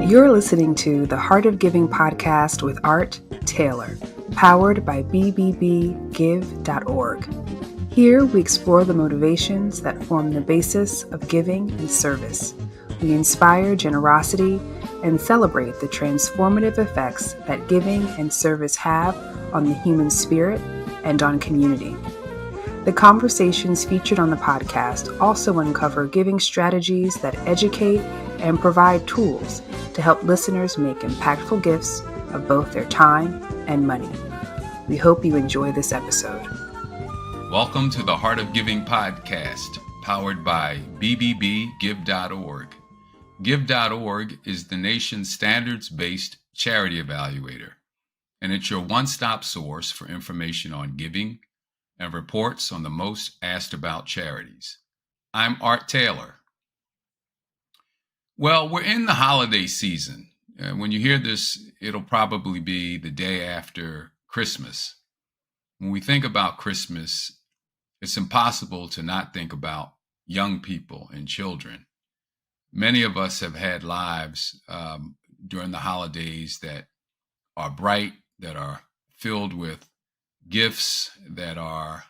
You're listening to the Heart of Giving podcast with Art Taylor, powered by BBBGive.org. Here we explore the motivations that form the basis of giving and service. We inspire generosity and celebrate the transformative effects that giving and service have on the human spirit and on community. The conversations featured on the podcast also uncover giving strategies that educate and provide tools to help listeners make impactful gifts of both their time and money. We hope you enjoy this episode. Welcome to the Heart of Giving podcast, powered by BBBGive.org. Give.org is the nation's standards-based charity evaluator, and it's your one-stop source for information on giving and reports on the most asked about charities. I'm Art Taylor. Well, we're in the holiday season. When you hear this, it'll probably be the day after Christmas. When we think about Christmas, it's impossible to not think about young people and children. Many of us have had lives during the holidays that are bright, that are filled with gifts, that are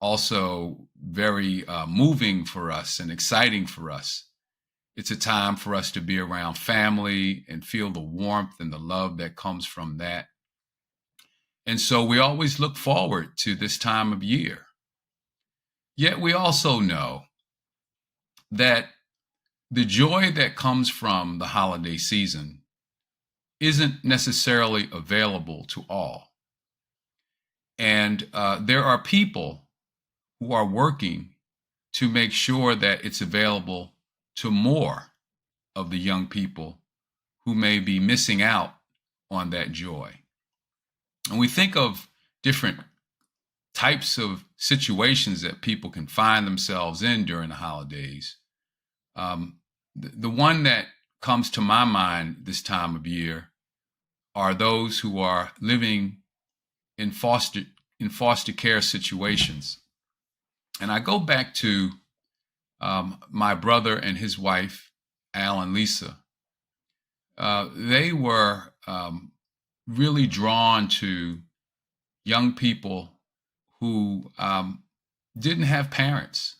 also very moving for us and exciting for us. It's a time for us to be around family and feel the warmth and the love that comes from that. And so we always look forward to this time of year. Yet we also know that the joy that comes from the holiday season isn't necessarily available to all. And there are people who are working to make sure that it's available to more of the young people who may be missing out on that joy. And we think of different types of situations that people can find themselves in during the holidays. The one that comes to my mind this time of year are those who are living in foster care situations. And I go back to my brother and his wife, Al and Lisa. They were really drawn to young people who didn't have parents.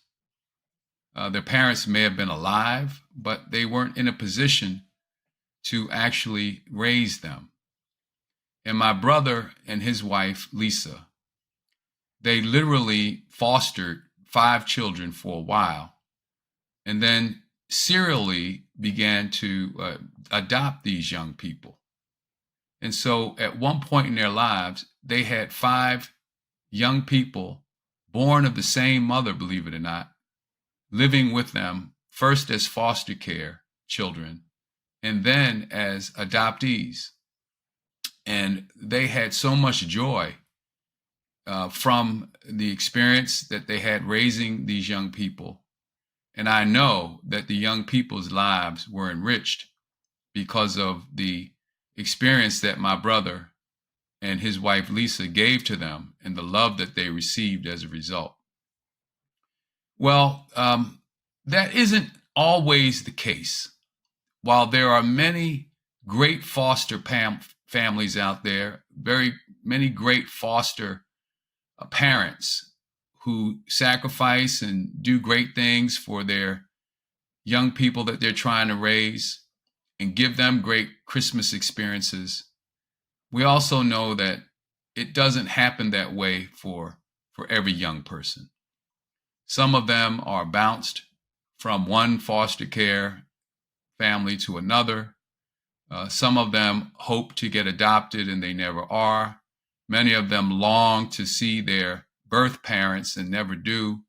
Their parents may have been alive, but they weren't in a position to actually raise them. And my brother and his wife, Lisa, they literally fostered 5 children for a while and then serially began to adopt these young people. And so at one point in their lives, they had 5 young people born of the same mother, believe it or not, living with them first as foster care children and then as adoptees. And they had so much joy from the experience that they had raising these young people. And I know that the young people's lives were enriched because of the experience that my brother and his wife Lisa gave to them and the love that they received as a result. Well, that isn't always the case. While there are many great foster families out there, very many great foster parents who sacrifice and do great things for their young people that they're trying to raise and give them great Christmas experiences, we also know that it doesn't happen that way for every young person. Some of them are bounced from one foster care family to another. Some of them hope to get adopted and they never are. Many of them long to see their birth parents and never do.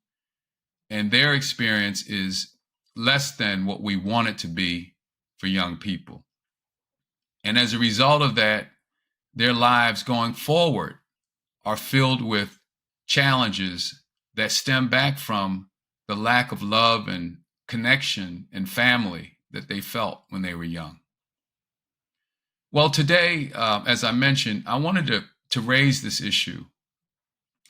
And their experience is less than what we want it to be for young people. And as a result of that, their lives going forward are filled with challenges that stem back from the lack of love and connection and family that they felt when they were young. Well, today, as I mentioned, I wanted to raise this issue,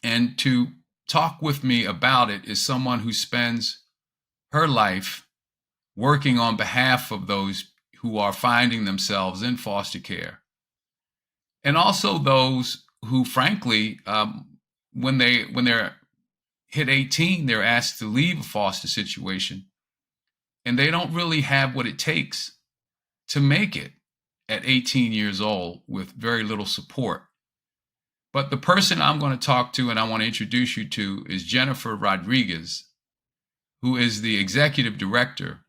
and to talk with me about it is someone who spends her life working on behalf of those who are finding themselves in foster care, and also those who, frankly, when they're hit 18, they're asked to leave a foster situation, and they don't really have what it takes to make it at 18 years old with very little support. But the person I'm going to talk to and I want to introduce you to is Jennifer Rodriguez, who is the executive director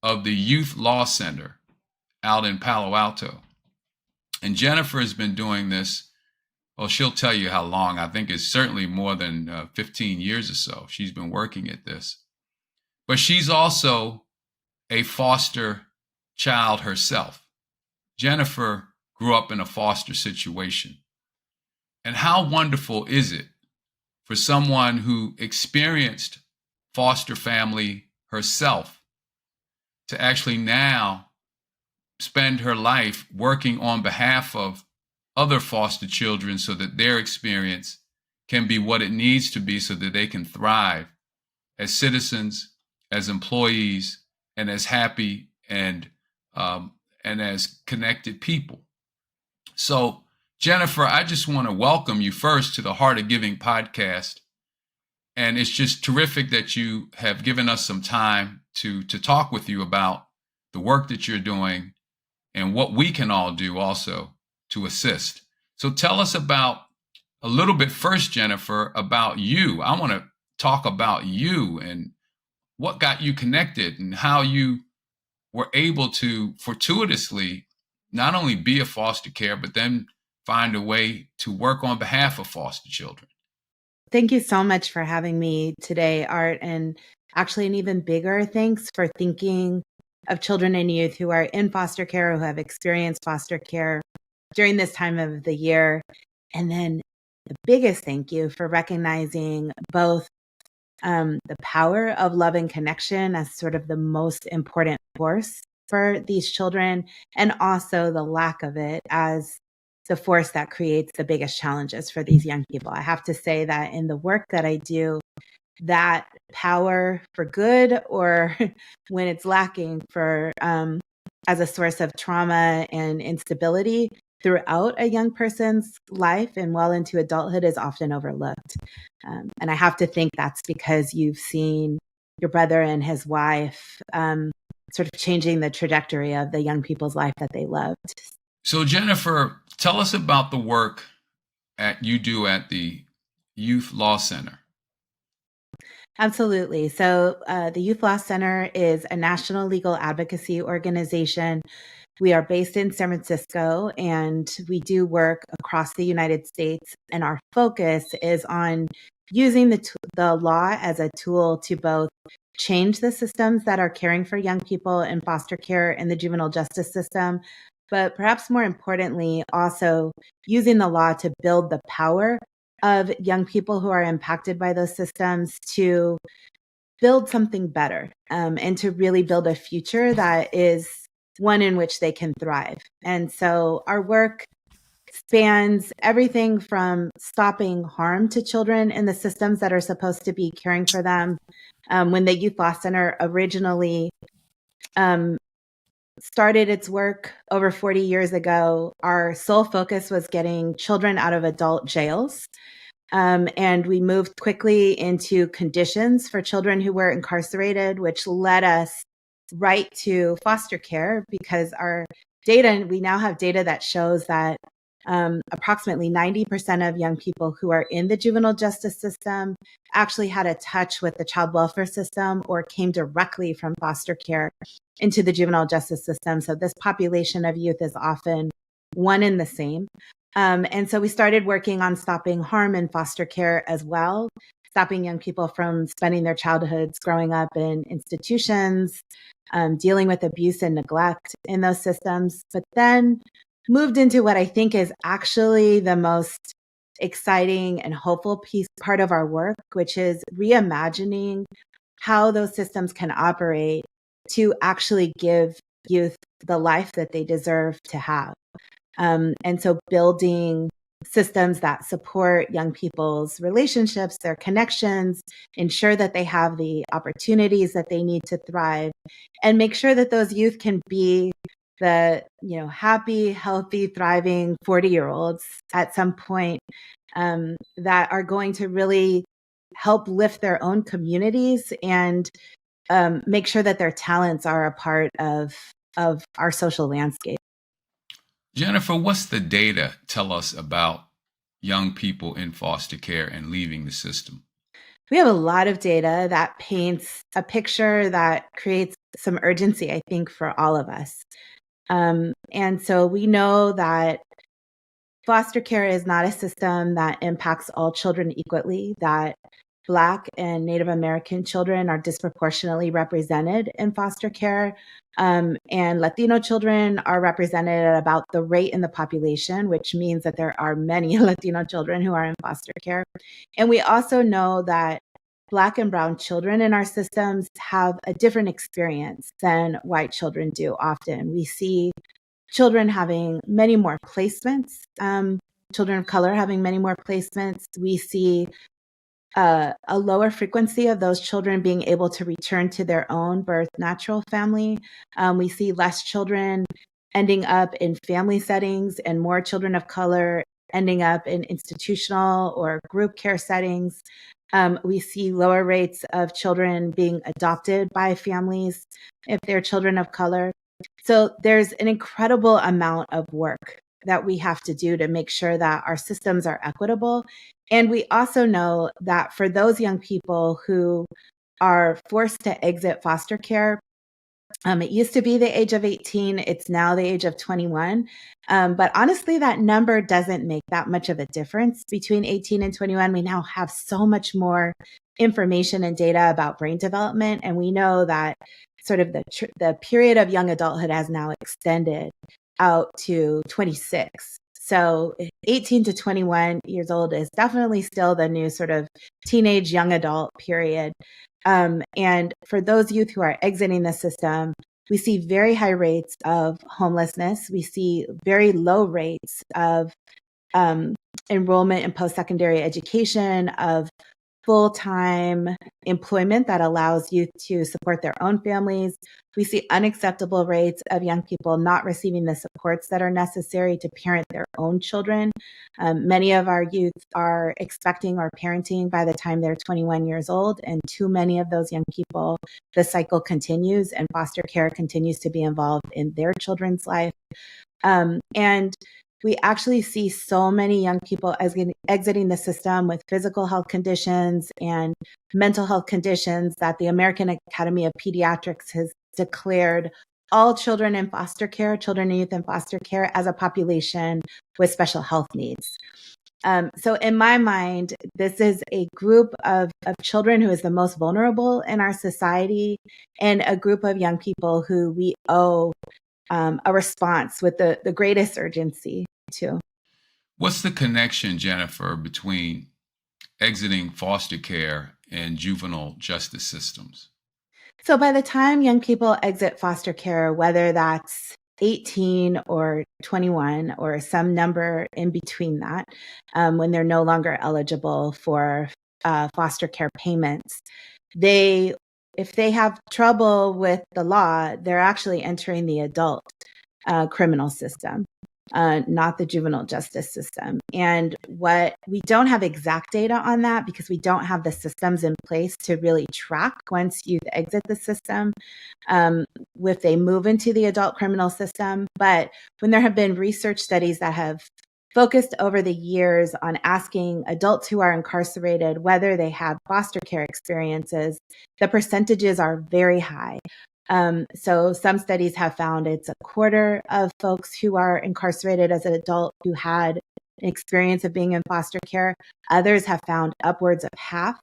of the Youth Law Center out in Palo Alto. And Jennifer has been doing this, well, she'll tell you how long. I think it's certainly more than 15 years or so. She's been working at this. But she's also a foster child herself. Jennifer grew up in a foster situation. And how wonderful is it for someone who experienced foster family herself to actually now spend her life working on behalf of other foster children so that their experience can be what it needs to be so that they can thrive as citizens, as employees, and as happy and as connected people. So, Jennifer, I just want to welcome you first to the Heart of Giving podcast. And it's just terrific that you have given us some time to talk with you about the work that you're doing and what we can all do also to assist. So tell us about a little bit first, Jennifer, about you. I want to talk about you and what got you connected and how you were able to fortuitously not only be a foster care, but then find a way to work on behalf of foster children. Thank you so much for having me today, Art. And actually, an even bigger thanks for thinking of children and youth who are in foster care, who have experienced foster care during this time of the year. And then the biggest thank you for recognizing both the power of love and connection as sort of the most important force for these children, and also the lack of it as the force that creates the biggest challenges for these young people. I have to say that in the work that I do, that power for good, or when it's lacking for as a source of trauma and instability throughout a young person's life and well into adulthood, is often overlooked. And I have to think that's because you've seen your brother and his wife sort of changing the trajectory of the young people's life that they loved. So Jennifer, tell us about the work you do at the Youth Law Center. Absolutely. So the Youth Law Center is a national legal advocacy organization. We are based in San Francisco, and we do work across the United States. And our focus is on using the law as a tool to both change the systems that are caring for young people in foster care in the juvenile justice system, but perhaps more importantly, also using the law to build the power of young people who are impacted by those systems to build something better, and to really build a future that is one in which they can thrive. And so our work spans everything from stopping harm to children in the systems that are supposed to be caring for them. When the Youth Law Center originally started its work over 40 years ago, our sole focus was getting children out of adult jails. And we moved quickly into conditions for children who were incarcerated, which led us right to foster care, because our data, we now have data that shows that approximately 90% of young people who are in the juvenile justice system actually had a touch with the child welfare system or came directly from foster care into the juvenile justice system. So this population of youth is often one and the same. And so we started working on stopping harm in foster care as well, stopping young people from spending their childhoods growing up in institutions, dealing with abuse and neglect in those systems, but then moved into what I think is actually the most exciting and hopeful part of our work, which is reimagining how those systems can operate to actually give youth the life that they deserve to have. And so building systems that support young people's relationships, their connections, ensure that they have the opportunities that they need to thrive, and make sure that those youth can be the happy, healthy, thriving 40-year-olds at some point, that are going to really help lift their own communities and make sure that their talents are a part of our social landscape. Jennifer, what's the data tell us about young people in foster care and leaving the system? We have a lot of data that paints a picture that creates some urgency, I think, for all of us. And so we know that foster care is not a system that impacts all children equally, that Black and Native American children are disproportionately represented in foster care. And Latino children are represented at about the rate in the population, which means that there are many Latino children who are in foster care. And we also know that Black and Brown children in our systems have a different experience than white children do often. We see children having many more placements, children of color having many more placements. We see a lower frequency of those children being able to return to their own birth natural family. We see less children ending up in family settings and more children of color ending up in institutional or group care settings. We see lower rates of children being adopted by families if they're children of color. So there's an incredible amount of work that we have to do to make sure that our systems are equitable. And we also know that for those young people who are forced to exit foster care, it used to be the age of 18. It's now the age of 21. But honestly, that number doesn't make that much of a difference between 18 and 21. We now have so much more information and data about brain development. And we know that sort of the period of young adulthood has now extended out to 26. So 18 to 21 years old is definitely still the new sort of teenage young adult period. And for those youth who are exiting the system, we see very high rates of homelessness. We see very low rates of enrollment in post-secondary education, of full-time employment that allows youth to support their own families. We see unacceptable rates of young people not receiving the supports that are necessary to parent their own children. Many of our youth are expecting or parenting by the time they're 21 years old, and too many of those young people, the cycle continues and foster care continues to be involved in their children's life. And we actually see so many young people exiting the system with physical health conditions and mental health conditions that the American Academy of Pediatrics has declared all children in foster care, children and youth in foster care, as a population with special health needs. So in my mind, this is a group of children who is the most vulnerable in our society, and a group of young people who we owe a response with the greatest urgency to. What's the connection, Jennifer, between exiting foster care and juvenile justice systems? So by the time young people exit foster care, whether that's 18 or 21 or some number in between that, when they're no longer eligible for foster care payments, if they have trouble with the law, they're actually entering the adult criminal system, not the juvenile justice system. And what we don't have exact data on that because we don't have the systems in place to really track once youth exit the system, if they move into the adult criminal system. But when there have been research studies that have focused over the years on asking adults who are incarcerated whether they have foster care experiences, the percentages are very high. So some studies have found it's a quarter of folks who are incarcerated as an adult who had an experience of being in foster care. Others have found upwards of half.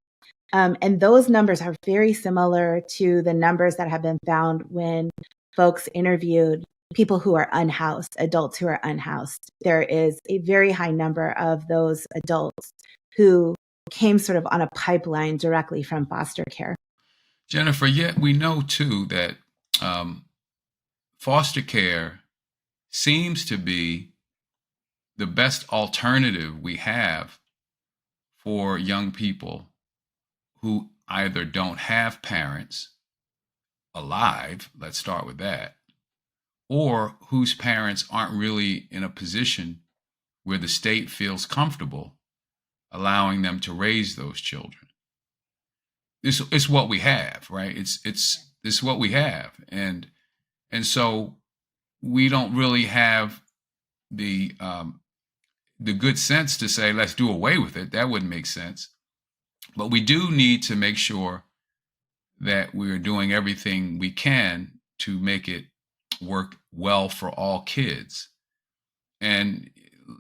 And those numbers are very similar to the numbers that have been found when folks interviewed people who are unhoused, adults who are unhoused. There is a very high number of those adults who came sort of on a pipeline directly from foster care. Jennifer, yet we know too that foster care seems to be the best alternative we have for young people who either don't have parents alive, let's start with that, or whose parents aren't really in a position where the state feels comfortable allowing them to raise those children. It's what we have, right? It's what we have, and so we don't really have the good sense to say let's do away with it. That wouldn't make sense. But we do need to make sure that we're doing everything we can to make it work well for all kids. And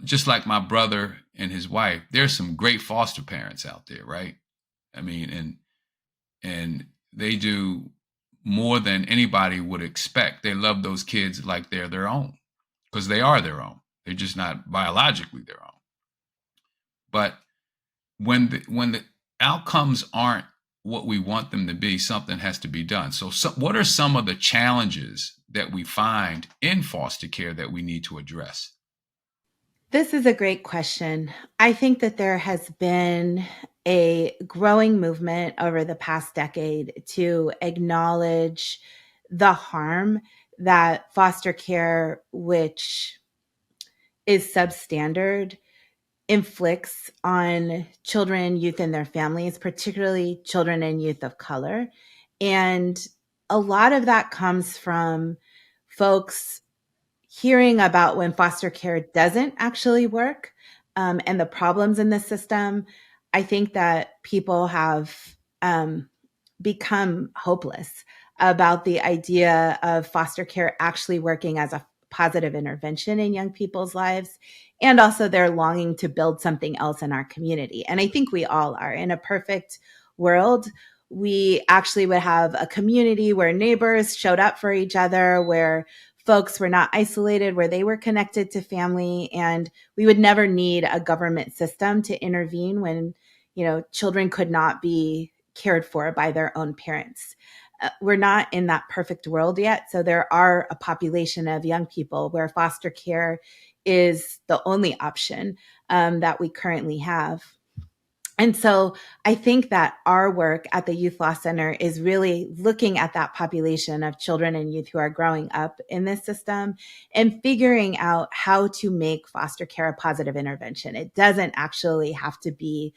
just like my brother and his wife, there's some great foster parents out there, right? I mean, and they do more than anybody would expect. They love those kids like they're their own, because they are their own. They're just not biologically their own. But when the outcomes aren't what we want them to be, something has to be done. So what are some of the challenges that we find in foster care that we need to address? This is a great question. I think that there has been a growing movement over the past decade to acknowledge the harm that foster care, which is substandard, inflicts on children, youth, and their families, particularly children and youth of color. And a lot of that comes from folks hearing about when foster care doesn't actually work, and the problems in the system. I think that people have become hopeless about the idea of foster care actually working as a positive intervention in young people's lives. And also they're longing to build something else in our community. And I think we all are. In a perfect world, we actually would have a community where neighbors showed up for each other, where folks were not isolated, where they were connected to family, and we would never need a government system to intervene when, children could not be cared for by their own parents. We're not in that perfect world yet. So there are a population of young people where foster care is the only option that we currently have. And so I think that our work at the Youth Law Center is really looking at that population of children and youth who are growing up in this system and figuring out how to make foster care a positive intervention. It doesn't actually have to be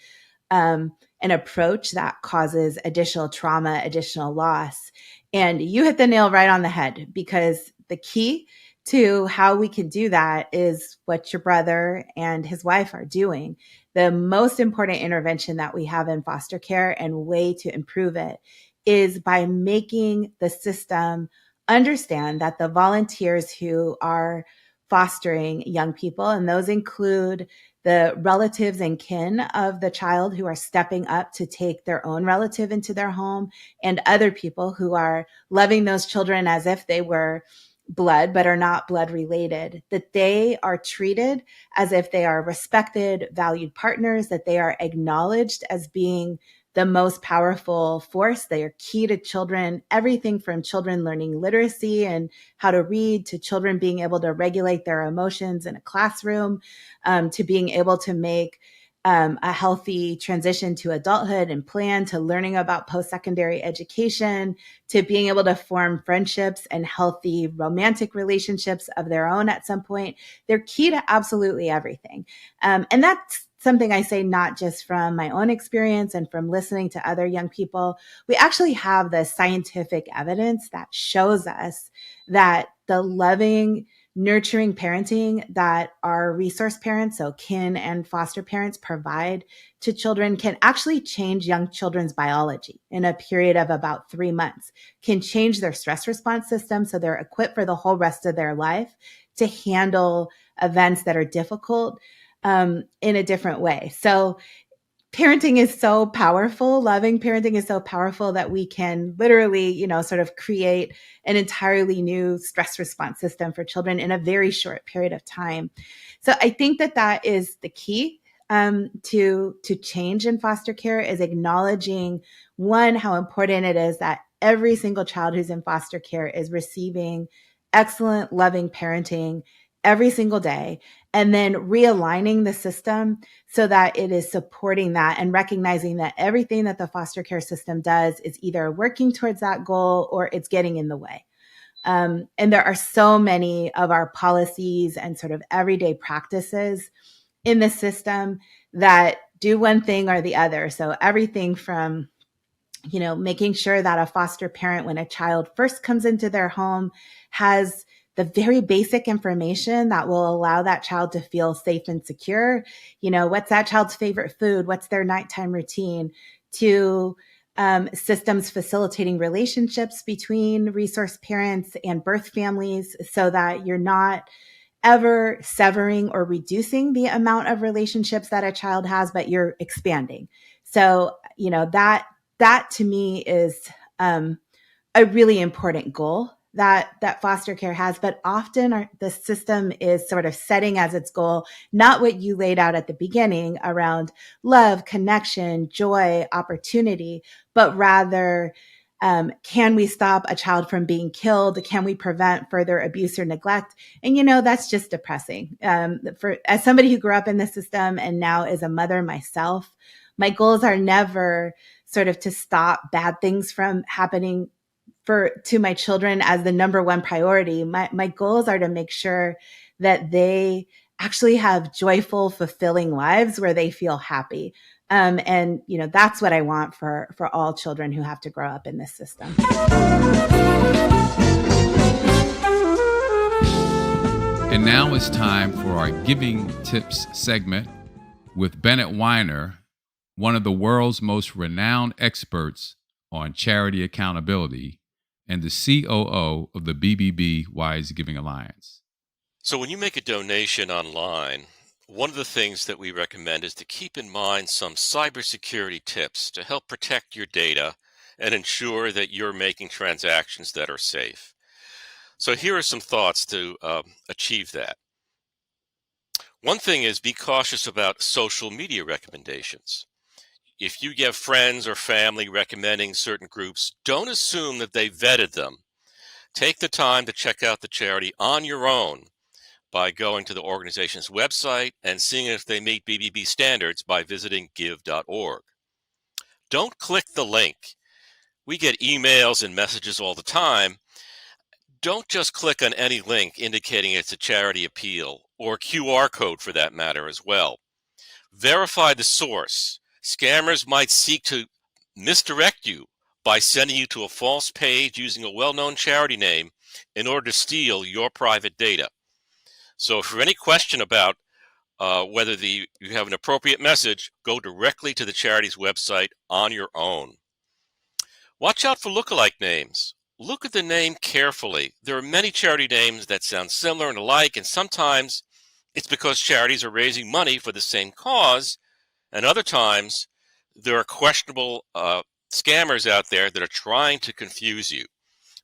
an approach that causes additional trauma, additional loss. And you hit the nail right on the head, because the key to how we can do that is what your brother and his wife are doing. The most important intervention that we have in foster care and way to improve it is by making the system understand that the volunteers who are fostering young people, and those include the relatives and kin of the child who are stepping up to take their own relative into their home, and other people who are loving those children as if they were blood but are not blood related, that they are treated as if they are respected, valued partners, that they are acknowledged as being the most powerful force. They are key to children, everything from children learning literacy and how to read, to children being able to regulate their emotions in a classroom, to being able to make a healthy transition to adulthood and plan, to learning about post-secondary education, to being able to form friendships and healthy romantic relationships of their own at some point. They're key to absolutely everything. And that's something I say not just from my own experience and from listening to other young people. We actually have the scientific evidence that shows us that the loving, nurturing parenting that our resource parents, so kin and foster parents, provide to children can actually change young children's biology in a period of about 3 months, can change their stress response system so they're equipped for the whole rest of their life to handle events that are difficult in a different way. So parenting is so powerful. Loving parenting is so powerful that we can literally, sort of create an entirely new stress response system for children in a very short period of time. So I think that is the key to change in foster care, is acknowledging, one, how important it is that every single child who's in foster care is receiving excellent, loving parenting every single day, and then realigning the system so that it is supporting that and recognizing that everything that the foster care system does is either working towards that goal or it's getting in the way. And there are so many of our policies and sort of everyday practices in the system that do one thing or the other. So everything from, making sure that a foster parent, when a child first comes into their home, has the very basic information that will allow that child to feel safe and secure. What's that child's favorite food? What's their nighttime routine? To systems facilitating relationships between resource parents and birth families so that you're not ever severing or reducing the amount of relationships that a child has, but you're expanding. So, that to me is a really important goal that foster care has, but often the system is sort of setting as its goal, not what you laid out at the beginning around love, connection, joy, opportunity, but rather, can we stop a child from being killed? Can we prevent further abuse or neglect? And, that's just depressing. As somebody who grew up in the system and now is a mother myself, my goals are never sort of to stop bad things from happening to my children as the number one priority. My goals are to make sure that they actually have joyful, fulfilling lives where they feel happy. And that's what I want for all children who have to grow up in this system. And now it's time for our Giving Tips segment with Bennett Weiner, one of the world's most renowned experts on charity accountability and the COO of the BBB Wise Giving Alliance. So when you make a donation online, one of the things that we recommend is to keep in mind some cybersecurity tips to help protect your data and ensure that you're making transactions that are safe. So here are some thoughts to achieve that. One thing is be cautious about social media recommendations. If you get friends or family recommending certain groups, don't assume that they vetted them. Take the time to check out the charity on your own by going to the organization's website and seeing if they meet BBB standards by visiting give.org. Don't click the link. We get emails and messages all the time. Don't just click on any link indicating it's a charity appeal or QR code for that matter as well. Verify the source. Scammers might seek to misdirect you by sending you to a false page using a well-known charity name in order to steal your private data. So for any question about whether you have an appropriate message, go directly to the charity's website on your own. Watch out for lookalike names. Look at the name carefully. There are many charity names that sound similar and alike, and sometimes it's because charities are raising money for the same cause, and other times there are questionable scammers out there that are trying to confuse you.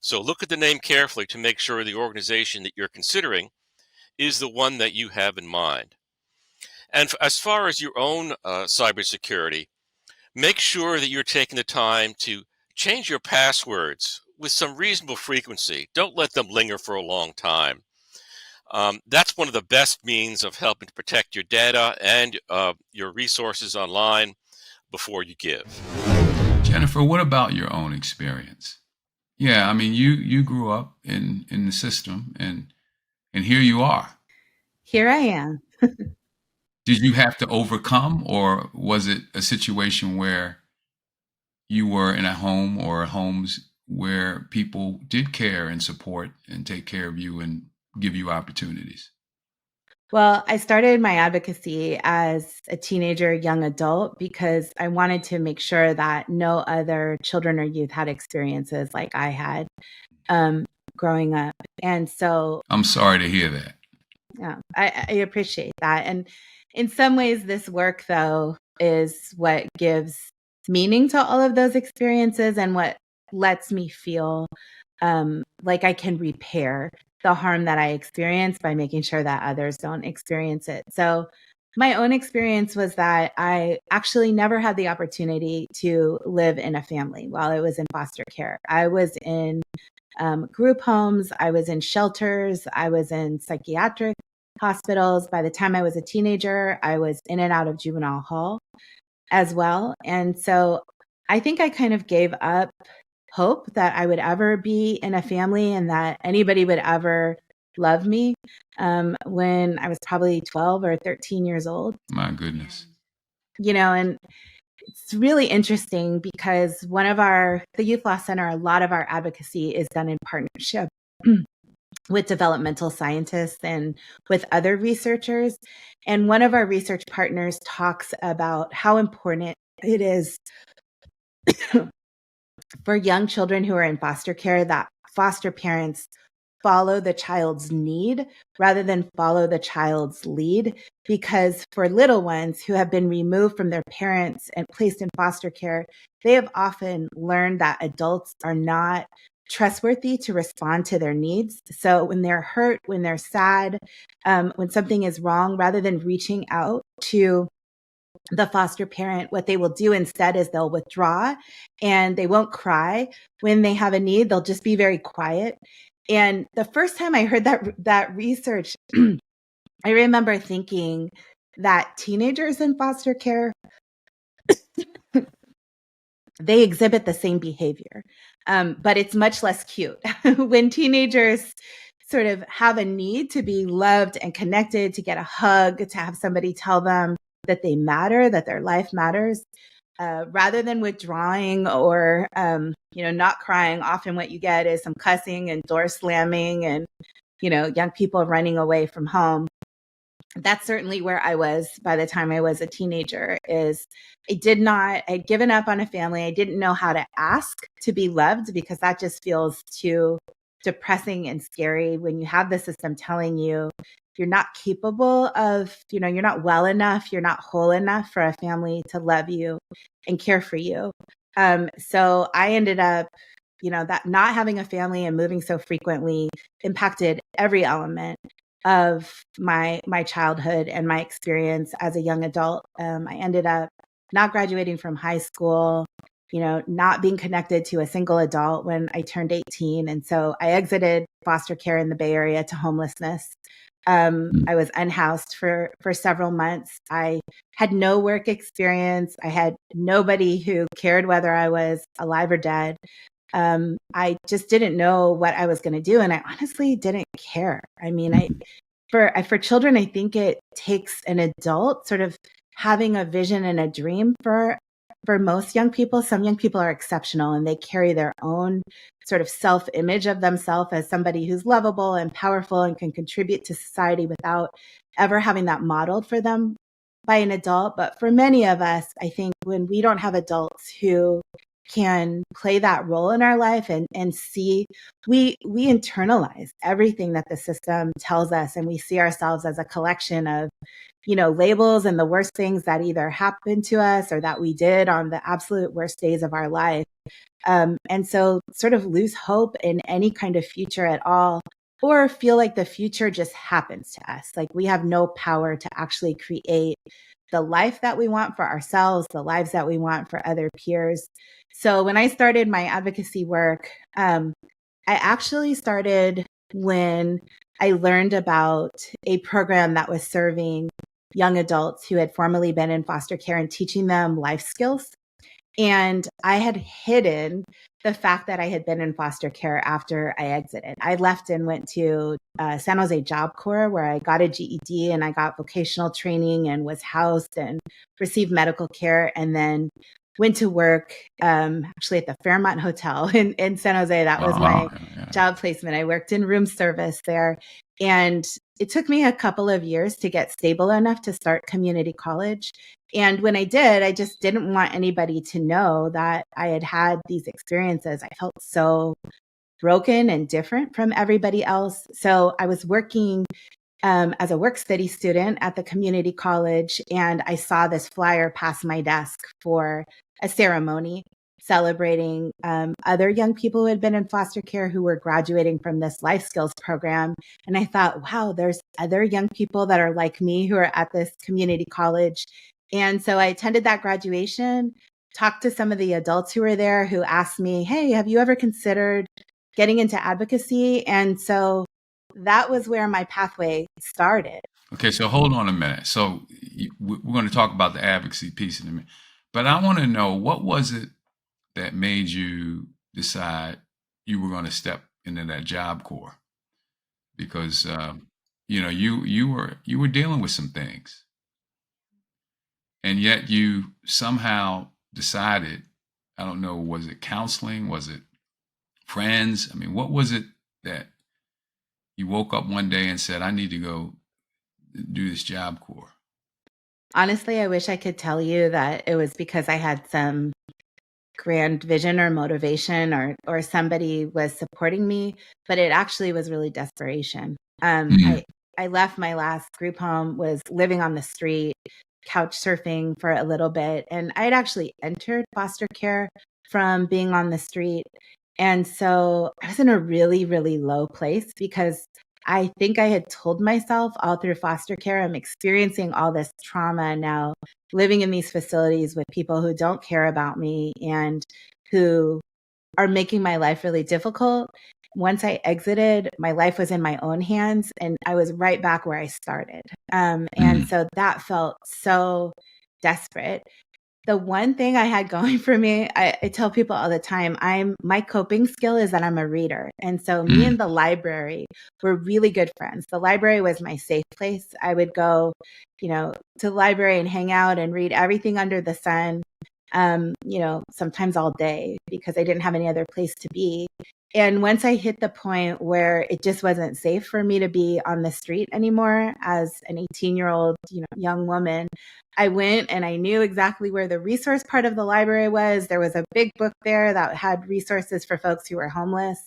So look at the name carefully to make sure the organization that you're considering is the one that you have in mind. And as far as your own cybersecurity, make sure that you're taking the time to change your passwords with some reasonable frequency. Don't let them linger for a long time. That's one of the best means of helping to protect your data and your resources online before you give. Jennifer, what about your own experience? Yeah, I mean, you grew up in the system, and here you are. Here I am. Did you have to overcome, or was it a situation where you were in a home or homes where people did care and support and take care of you and give you opportunities? Well, I started my advocacy as a teenager, young adult, because I wanted to make sure that no other children or youth had experiences like I had growing up. And so I'm sorry to hear that. yeah, I appreciate that. And in some ways, this work, though, is what gives meaning to all of those experiences and what lets me feel like I can repair the harm that I experienced by making sure that others don't experience it. So my own experience was that I actually never had the opportunity to live in a family while I was in foster care. I was in group homes, I was in shelters, I was in psychiatric hospitals. By the time I was a teenager, I was in and out of juvenile hall as well. And so I think I kind of gave up hope that I would ever be in a family and that anybody would ever love me when I was probably 12 or 13 years old. My goodness. And it's really interesting because the Youth Law Center, a lot of our advocacy is done in partnership with developmental scientists and with other researchers. And one of our research partners talks about how important it is for young children who are in foster care that foster parents follow the child's need rather than follow the child's lead. Because for little ones who have been removed from their parents and placed in foster care, they have often learned that adults are not trustworthy to respond to their needs. So when they're hurt, when they're sad, when something is wrong, rather than reaching out to the foster parent, what they will do instead is they'll withdraw and they won't cry. When they have a need, they'll just be very quiet. And the first time I heard that research, I remember thinking that teenagers in foster care, they exhibit the same behavior, but it's much less cute. When teenagers sort of have a need to be loved and connected, to get a hug, to have somebody tell them that they matter, that their life matters, rather than withdrawing or, not crying. Often what you get is some cussing and door slamming and, young people running away from home. That's certainly where I was by the time I was a teenager. I'd given up on a family. I didn't know how to ask to be loved because that just feels too depressing and scary when you have the system telling you you're not capable of, you're not well enough, you're not whole enough for a family to love you and care for you. So I ended up, that not having a family and moving so frequently impacted every element of my childhood and my experience as a young adult. I ended up not graduating from high school, not being connected to a single adult when I turned 18. And so I exited foster care in the Bay Area to homelessness. I was unhoused for several months. I had no work experience. I had nobody who cared whether I was alive or dead. I just didn't know what I was going to do. And I honestly didn't care. I mean, for children, I think it takes an adult sort of having a vision and a dream for most young people. Some young people are exceptional and they carry their own sort of self-image of themselves as somebody who's lovable and powerful and can contribute to society without ever having that modeled for them by an adult. But for many of us, I think when we don't have adults who can play that role in our life and see, we internalize everything that the system tells us, and we see ourselves as a collection of labels and the worst things that either happened to us or that we did on the absolute worst days of our life. And so sort of lose hope in any kind of future at all, or feel like the future just happens to us. Like we have no power to actually create the life that we want for ourselves, the lives that we want for other peers. So when I started my advocacy work, I actually started when I learned about a program that was serving young adults who had formerly been in foster care and teaching them life skills. And I had hidden the fact that I had been in foster care after I exited. I left and went to San Jose Job Corps, where I got a GED and I got vocational training and was housed and received medical care, and then went to work actually at the Fairmont Hotel in San Jose. That was my job placement. I worked in room service there. And it took me a couple of years to get stable enough to start community college. And when I did, I just didn't want anybody to know that I had had these experiences. I felt so broken and different from everybody else. So I was working as a work study student at the community college, and I saw this flyer pass my desk for a ceremony celebrating other young people who had been in foster care who were graduating from this life skills program. And I thought, wow, there's other young people that are like me who are at this community college. And so I attended that graduation, talked to some of the adults who were there who asked me, hey, have you ever considered getting into advocacy? And so that was where my pathway started. Okay, so hold on a minute. So we're going to talk about the advocacy piece in a minute, but I want to know, what was it that made you decide you were going to step into that Job Corps? Because you were dealing with some things, and yet you somehow decided, I don't know, was it counseling? Was it friends? I mean, what was it that you woke up one day and said, I need to go do this Job Corps? Honestly, I wish I could tell you that it was because I had some grand vision or motivation, or somebody was supporting me, but it actually was really desperation. Mm, I left my last group home, was living on the street, couch surfing for a little bit, and I had actually entered foster care from being on the street. And so I was in a really, really low place because I think I had told myself all through foster care, I'm experiencing all this trauma now, living in these facilities with people who don't care about me and who are making my life really difficult. Once I exited, my life was in my own hands and I was right back where I started. And mm, so that felt so desperate. The one thing I had going for me, I tell people all the time, my coping skill is that I'm a reader. And so me mm. and the library were really good friends. The library was my safe place. I would go, to the library and hang out and read everything under the sun, sometimes all day because I didn't have any other place to be. And once I hit the point where it just wasn't safe for me to be on the street anymore as an 18-year-old, young woman, I went and I knew exactly where the resource part of the library was. There was a big book there that had resources for folks who were homeless.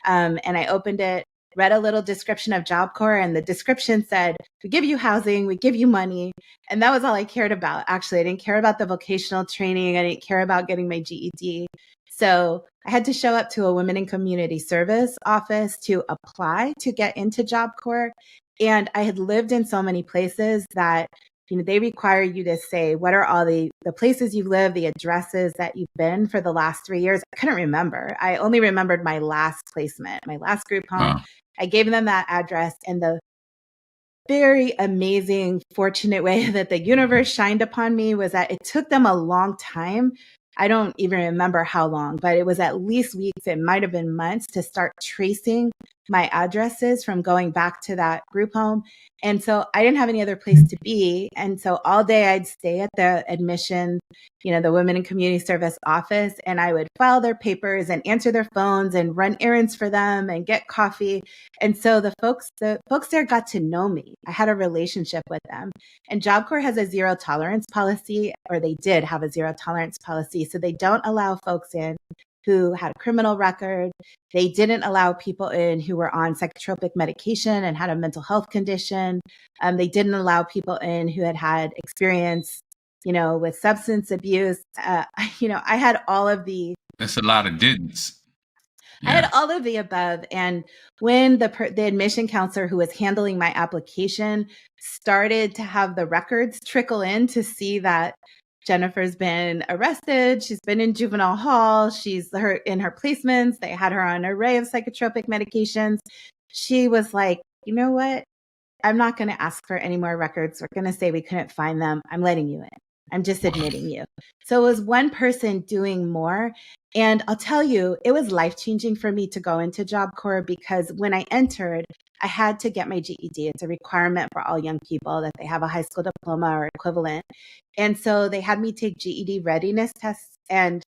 And I opened it, read a little description of Job Corps, and the description said, we give you housing, we give you money. And that was all I cared about. Actually, I didn't care about the vocational training. I didn't care about getting my GED. So I had to show up to a Women in Community Service office to apply to get into Job Corps. And I had lived in so many places that they require you to say, what are all the places you've lived, the addresses that you've been for the last 3 years. I couldn't remember. I only remembered my last placement, my last group home. Wow. I gave them that address, and the very amazing, fortunate way that the universe shined upon me was that it took them a long time. I don't even remember how long, but it was at least weeks. It might have been months to start tracing my addresses from going back to that group home. And so I didn't have any other place to be. And so all day I'd stay at the admission, the Women in Community Service office, and I would file their papers and answer their phones and run errands for them and get coffee. And so the folks there got to know me. I had a relationship with them. And Job Corps has a zero tolerance policy, or they did have a zero tolerance policy. So they don't allow folks in who had a criminal record. They didn't allow people in who were on psychotropic medication and had a mental health condition. They didn't allow people in who had experience, with substance abuse. I had all of the That's a lot of didn'ts. I had Yeah. all of the above. And when the admission counselor who was handling my application started to have the records trickle in to see that Jennifer's been arrested, she's been in juvenile hall, she's in her placements, they had her on an array of psychotropic medications, she was like, you know what? I'm not going to ask for any more records. We're going to say we couldn't find them. I'm letting you in. I'm just admitting you. So it was one person doing more. And I'll tell you, it was life-changing for me to go into Job Corps because when I entered, I had to get my GED. It's a requirement for all young people that they have a high school diploma or equivalent. And so they had me take GED readiness tests. And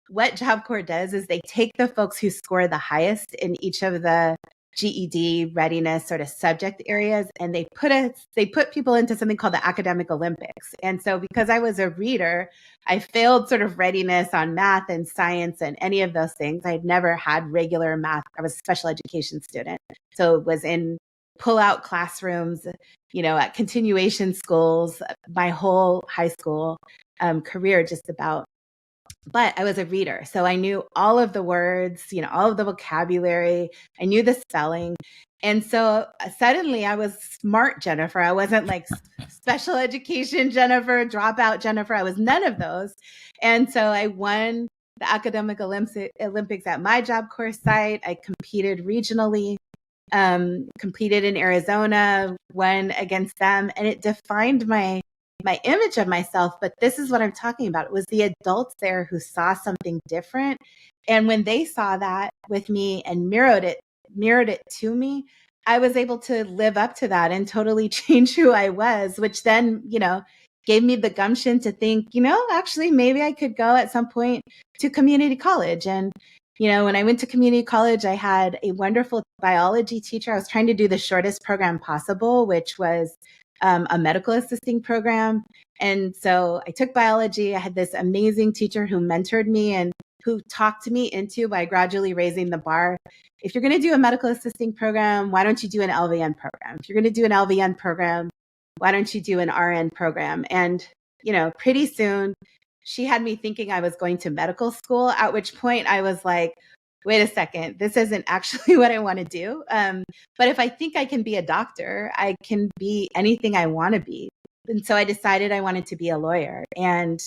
what Job Corps does is they take the folks who score the highest in each of the GED readiness sort of subject areas, and they put people into something called the Academic Olympics. And so because I was a reader, I failed sort of readiness on math and science and any of those things. I'd never had regular math. I was a special education student. So it was in pull-out classrooms, at continuation schools, my whole high school career just about. But I was a reader. So I knew all of the words, all of the vocabulary. I knew the spelling. And so suddenly I was smart Jennifer. I wasn't like special education Jennifer, dropout Jennifer. I was none of those. And so I won the Academic Olympics at my Job Corps site. I competed regionally. competed in Arizona, won against them, and it defined my image of myself. But this is what I'm talking about. It was the adults there who saw something different. And when they saw that with me and mirrored it to me, I was able to live up to that and totally change who I was, which then, gave me the gumption to think, actually, maybe I could go at some point to community college. And, when I went to community college, I had a wonderful biology teacher. I was trying to do the shortest program possible, which was a medical assisting program. And so I took biology. I had this amazing teacher who mentored me and who talked me into, by gradually raising the bar, if you're going to do a medical assisting program, why don't you do an LVN program? If you're going to do an LVN program, why don't you do an RN program? And, pretty soon she had me thinking I was going to medical school, at which point I was like, wait a second, this isn't actually what I want to do. But if I think I can be a doctor, I can be anything I want to be. And so I decided I wanted to be a lawyer. And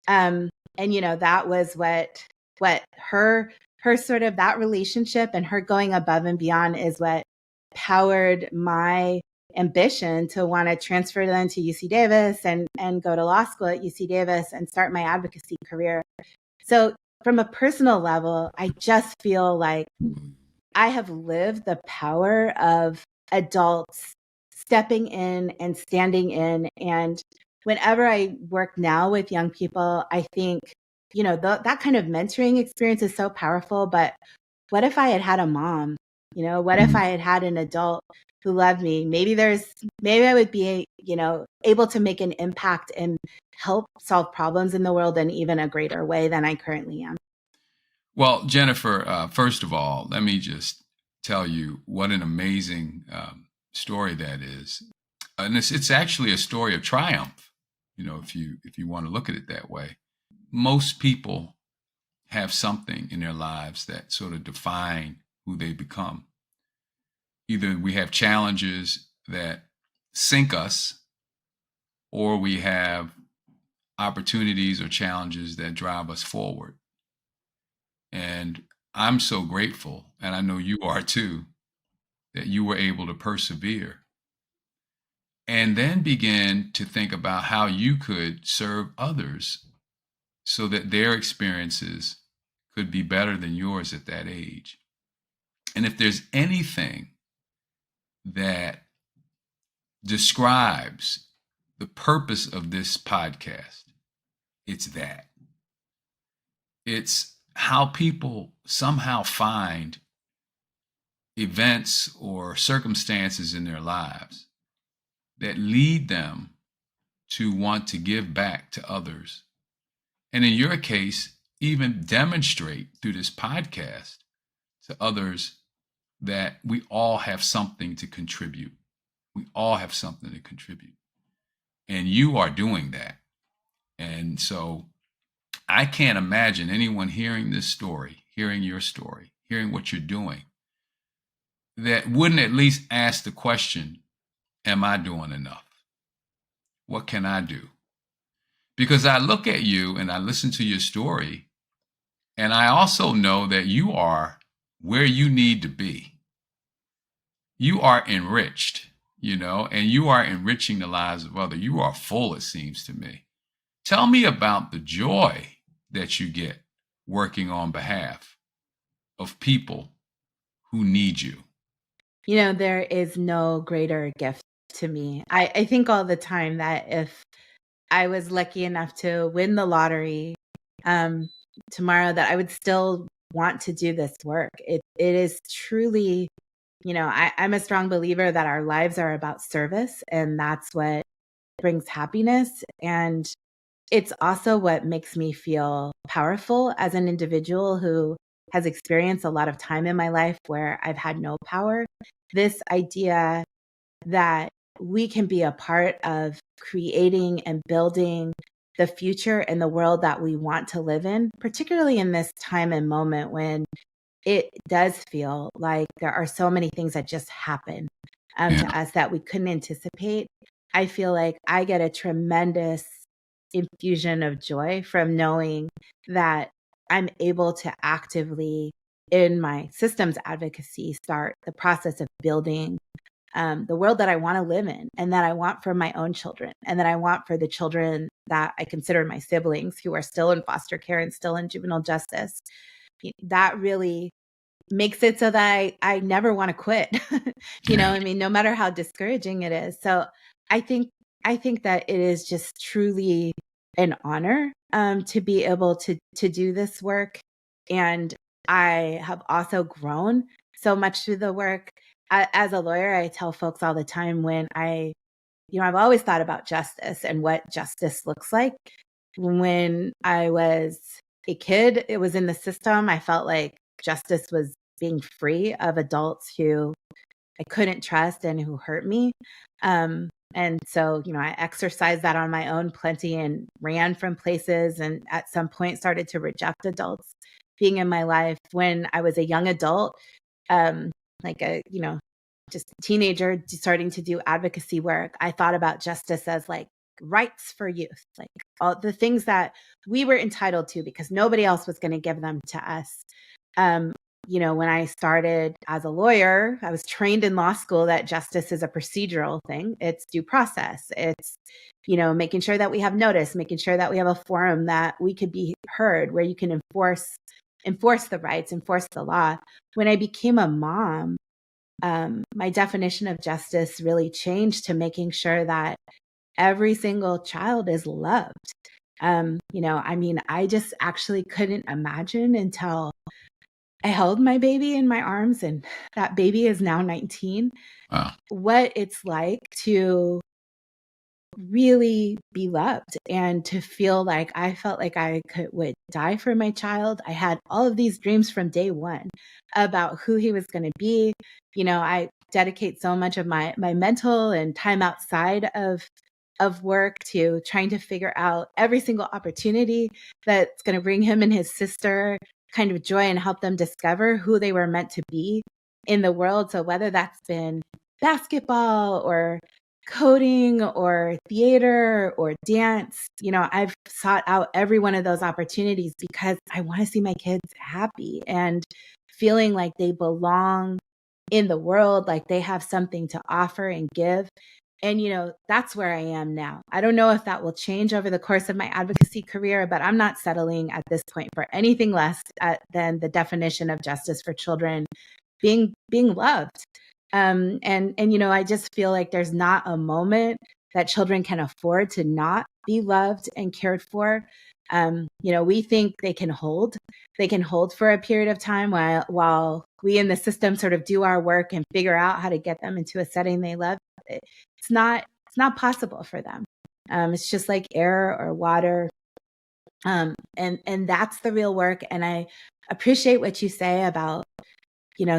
that was what her sort of that relationship and her going above and beyond is what powered my ambition to want to transfer then to UC Davis and go to law school at UC Davis and start my advocacy career. So from a personal level, I just feel like I have lived the power of adults stepping in and standing in. And whenever I work now with young people, I think, that kind of mentoring experience is so powerful. But what if I had had a mom? What if I had had an adult who loved me? Maybe I would be, able to make an impact and help solve problems in the world in even a greater way than I currently am. Well, Jennifer, first of all, let me just tell you what an amazing story that is. And it's actually a story of triumph, if you want to look at it that way. Most people have something in their lives that sort of define who they become. Either we have challenges that sink us, or we have opportunities or challenges that drive us forward. And I'm so grateful, and I know you are too, that you were able to persevere and then begin to think about how you could serve others so that their experiences could be better than yours at that age. And if there's anything that describes the purpose of this podcast, it's that. It's how people somehow find events or circumstances in their lives that lead them to want to give back to others. And in your case, even demonstrate through this podcast to others that we all have something to contribute. We all have something to contribute. And you are doing that. And so I can't imagine anyone hearing this story, hearing your story, hearing what you're doing, that wouldn't at least ask the question, am I doing enough? What can I do? Because I look at you and I listen to your story, and I also know that you are where you need to be. You are enriched, and you are enriching the lives of others. You are full, it seems to me. Tell me about the joy that you get working on behalf of people who need you. There is no greater gift to me. I think all the time that if I was lucky enough to win the lottery tomorrow, that I would still want to do this work. It is truly, I'm a strong believer that our lives are about service, and that's what brings happiness. And it's also what makes me feel powerful as an individual who has experienced a lot of time in my life where I've had no power. This idea that we can be a part of creating and building the future and the world that we want to live in, particularly in this time and moment when it does feel like there are so many things that just happen to us that we couldn't anticipate. I feel like I get a tremendous infusion of joy from knowing that I'm able to actively in my systems advocacy, start the process of building the world that I want to live in and that I want for my own children and that I want for the children that I consider my siblings who are still in foster care and still in juvenile justice. That really makes it so that I never want to quit. Yeah. I mean, no matter how discouraging it is. So I think that it is just truly an honor to be able to do this work. And I have also grown so much through the work. As a lawyer, I tell folks all the time when I've always thought about justice and what justice looks like. When I was a kid, it was in the system. I felt like justice was being free of adults who I couldn't trust and who hurt me. And so, I exercised that on my own plenty and ran from places, and at some point started to reject adults being in my life. When I was a young adult, like just a teenager starting to do advocacy work, I thought about justice as like rights for youth, like all the things that we were entitled to because nobody else was going to give them to us. When I started as a lawyer, I was trained in law school that justice is a procedural thing. It's due process. It's, making sure that we have notice, making sure that we have a forum that we could be heard, where you can enforce the rights, enforce the law. When I became a mom, my definition of justice really changed to making sure that every single child is loved. I just actually couldn't imagine until I held my baby in my arms, and that baby is now 19, Wow. what it's like to really be loved and to feel like I felt like would die for my child. I had all of these dreams from day one about who he was going to be. I dedicate so much of my mental and time outside of work to trying to figure out every single opportunity that's going to bring him and his sister kind of joy and help them discover who they were meant to be in the world. So whether that's been basketball or coding or theater or dance, I've sought out every one of those opportunities because I want to see my kids happy and feeling like they belong in the world, like they have something to offer and give. And, that's where I am now. I don't know if that will change over the course of my advocacy career, but I'm not settling at this point for anything less than the definition of justice for children being loved. I just feel like there's not a moment that children can afford to not be loved and cared for. We think they can hold for a period of time while we in the system sort of do our work and figure out how to get them into a setting they love. It's not possible for them. It's just like air or water. And that's the real work. And I appreciate what you say about,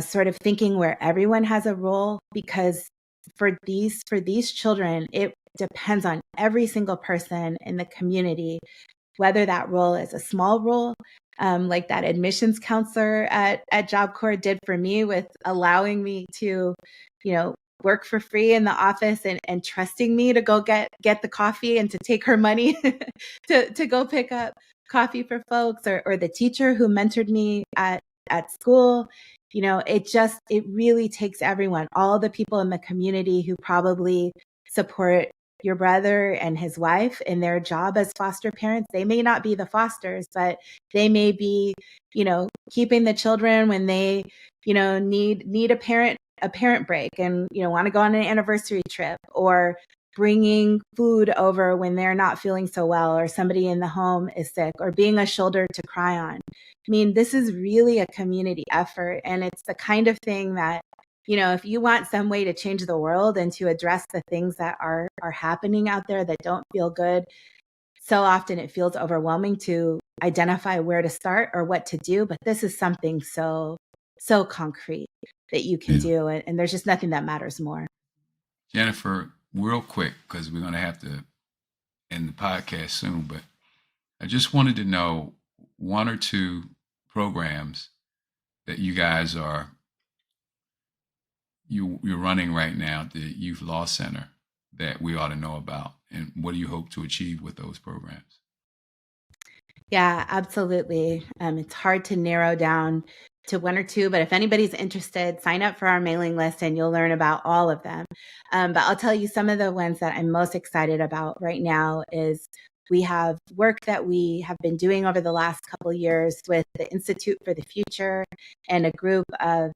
sort of thinking where everyone has a role, because for these children, it depends on every single person in the community, whether that role is a small role, like that admissions counselor at Job Corps did for me with allowing me to, work for free in the office and trusting me to go get the coffee and to take her money to go pick up coffee for folks, or the teacher who mentored me at school. It really takes everyone, all the people in the community who probably support your brother and his wife in their job as foster parents. They may not be the fosters, but they may be, keeping the children when they, need a parent break and, want to go on an anniversary trip, or bringing food over when they're not feeling so well, or somebody in the home is sick, or being a shoulder to cry on. I mean, this is really a community effort, and it's the kind of thing that, if you want some way to change the world and to address the things that are happening out there that don't feel good, so often it feels overwhelming to identify where to start or what to do. But this is something so concrete that you can do, and there's just nothing that matters more. Jennifer, real quick, because we're going to have to end the podcast soon, but I just wanted to know one or two programs that you guys you're running right now at the Youth Law Center that we ought to know about, and what do you hope to achieve with those programs? Yeah, absolutely. It's hard to narrow down to one or two, but if anybody's interested, sign up for our mailing list and you'll learn about all of them. But I'll tell you some of the ones that I'm most excited about right now is we have work that we have been doing over the last couple of years with the Institute for the Future and a group of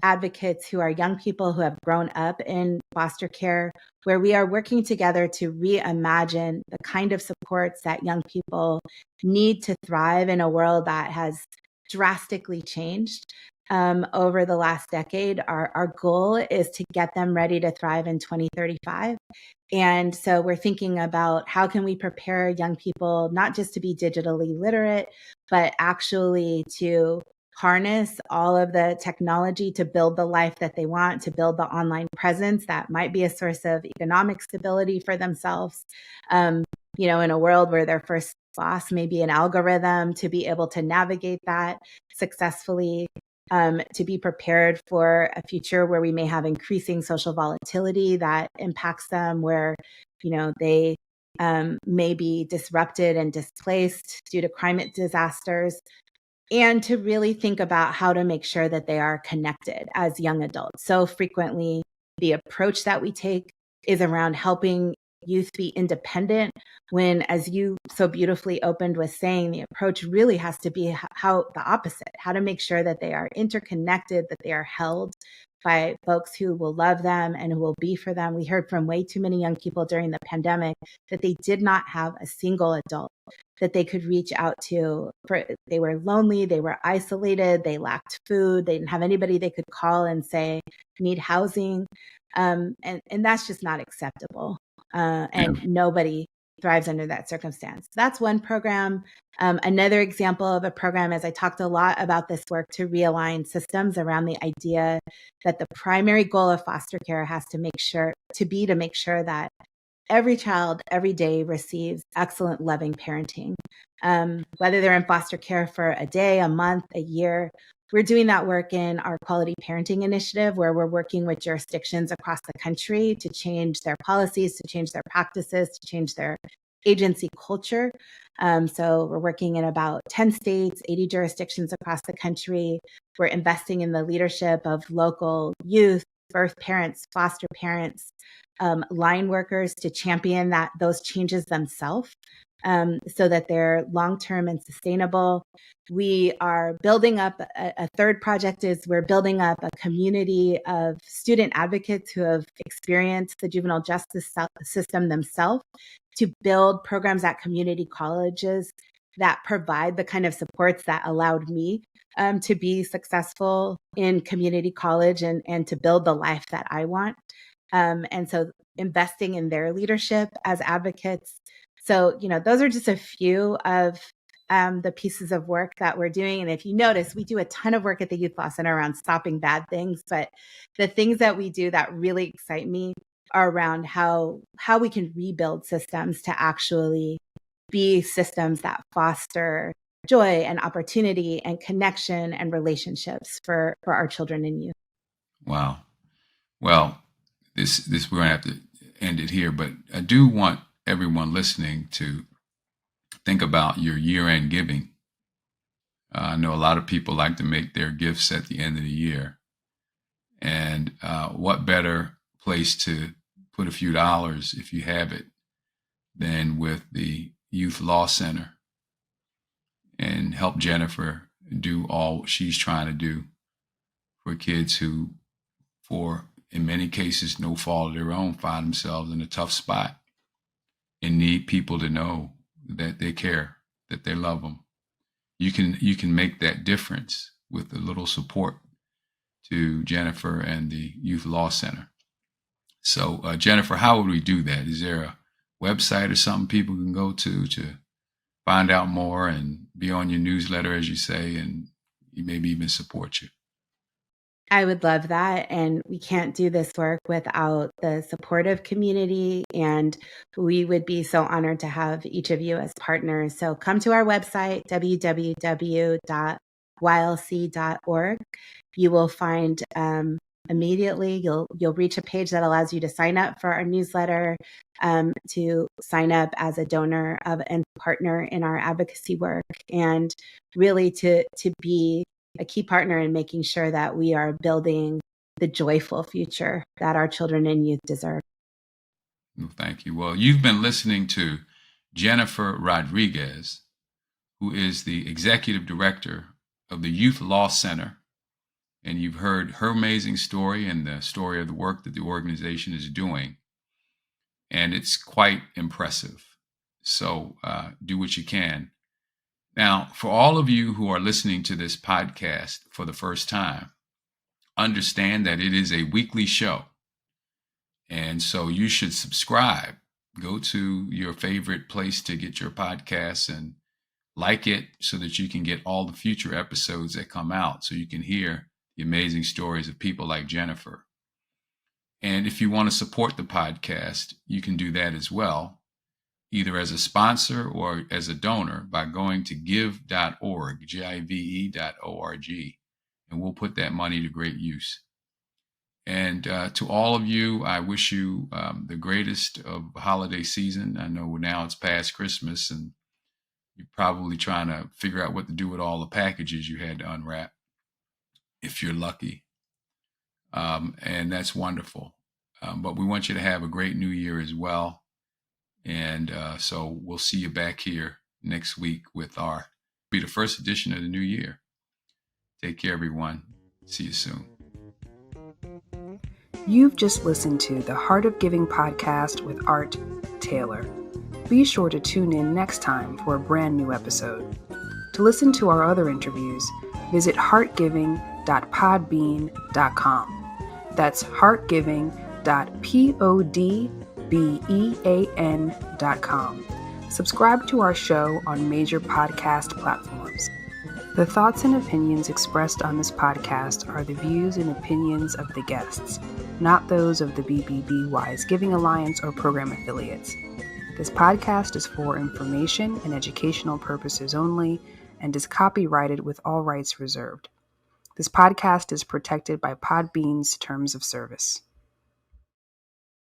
advocates who are young people who have grown up in foster care, where we are working together to reimagine the kind of supports that young people need to thrive in a world that has drastically changed over the last decade. Our goal is to get them ready to thrive in 2035. And so we're thinking about how can we prepare young people not just to be digitally literate, but actually to harness all of the technology to build the life that they want, to build the online presence that might be a source of economic stability for themselves. In a world where their first boss may be an algorithm, to be able to navigate that successfully, to be prepared for a future where we may have increasing social volatility that impacts them, where, they may be disrupted and displaced due to climate disasters, and to really think about how to make sure that they are connected as young adults. So frequently, the approach that we take is around helping youth be independent, when, as you so beautifully opened with saying, the approach really has to be how the opposite, how to make sure that they are interconnected, that they are held by folks who will love them and who will be for them. We heard from way too many young people during the pandemic that they did not have a single adult that they could reach out to. They were lonely, they were isolated, they lacked food, they didn't have anybody they could call and say, need housing. And that's just not acceptable. And nobody thrives under that circumstance. That's one program. Another example of a program is I talked a lot about this work to realign systems around the idea that the primary goal of foster care has to make sure that every child every day receives excellent, loving parenting. Whether they're in foster care for a day, a month, a year. We're doing that work in our Quality Parenting Initiative, where we're working with jurisdictions across the country to change their policies, to change their practices, to change their agency culture. So we're working in about 10 states, 80 jurisdictions across the country. We're investing in the leadership of local youth, birth parents, foster parents, line workers to champion those changes themselves, so that they're long-term and sustainable. We are building up a third project is we're building up a community of student advocates who have experienced the juvenile justice system themselves, to build programs at community colleges that provide the kind of supports that allowed me to be successful in community college and to build the life that I want. And so investing in their leadership as advocates. So, those are just a few of the pieces of work that we're doing. And if you notice, we do a ton of work at the Youth Law Center around stopping bad things. But the things that we do that really excite me are around how we can rebuild systems to actually be systems that foster joy and opportunity and connection and relationships for our children and youth. Wow. Well, this we're going to have to end it here, but I do want everyone listening to think about your year-end giving. I know a lot of people like to make their gifts at the end of the year, and what better place to put a few dollars, if you have it, than with the Youth Law Center, and help Jennifer do all she's trying to do for kids who, in many cases, no fault of their own, find themselves in a tough spot and need people to know that they care, that they love them. You can make that difference with a little support to Jennifer and the Youth Law Center. So, Jennifer, how would we do that? Is there a website or something people can go to find out more and be on your newsletter, as you say, and maybe even support you? I would love that. And we can't do this work without the supportive community. And we would be so honored to have each of you as partners. So come to our website, www.ylc.org. You will find immediately, you'll reach a page that allows you to sign up for our newsletter, to sign up as a donor and partner in our advocacy work, and really to be a key partner in making sure that we are building the joyful future that our children and youth deserve. Well, thank you. Well, you've been listening to Jennifer Rodriguez, who is the executive director of the Youth Law Center. And you've heard her amazing story and the story of the work that the organization is doing. And it's quite impressive. So do what you can. Now, for all of you who are listening to this podcast for the first time, understand that it is a weekly show. And so you should subscribe. Go to your favorite place to get your podcasts and like it so that you can get all the future episodes that come out, so you can hear the amazing stories of people like Jennifer. And if you want to support the podcast, you can do that as well, either as a sponsor or as a donor by going to give.org, give.org, and we'll put that money to great use. And to all of you, I wish you the greatest of holiday season. I know now it's past Christmas and you're probably trying to figure out what to do with all the packages you had to unwrap, if you're lucky. And that's wonderful. But we want you to have a great new year as well. And so we'll see you back here next week with the first edition of the new year. Take care, everyone. See you soon. You've just listened to the Heart of Giving podcast with Art Taylor. Be sure to tune in next time for a brand new episode. To listen to our other interviews, visit heartgiving.podbean.com. That's heartgiving.podbean.com. Subscribe to our show on major podcast platforms. The thoughts and opinions expressed on this podcast are the views and opinions of the guests, not those of the BBB Giving Alliance or program affiliates. This podcast is for information and educational purposes only and is copyrighted with all rights reserved. This podcast is protected by Podbean's terms of service.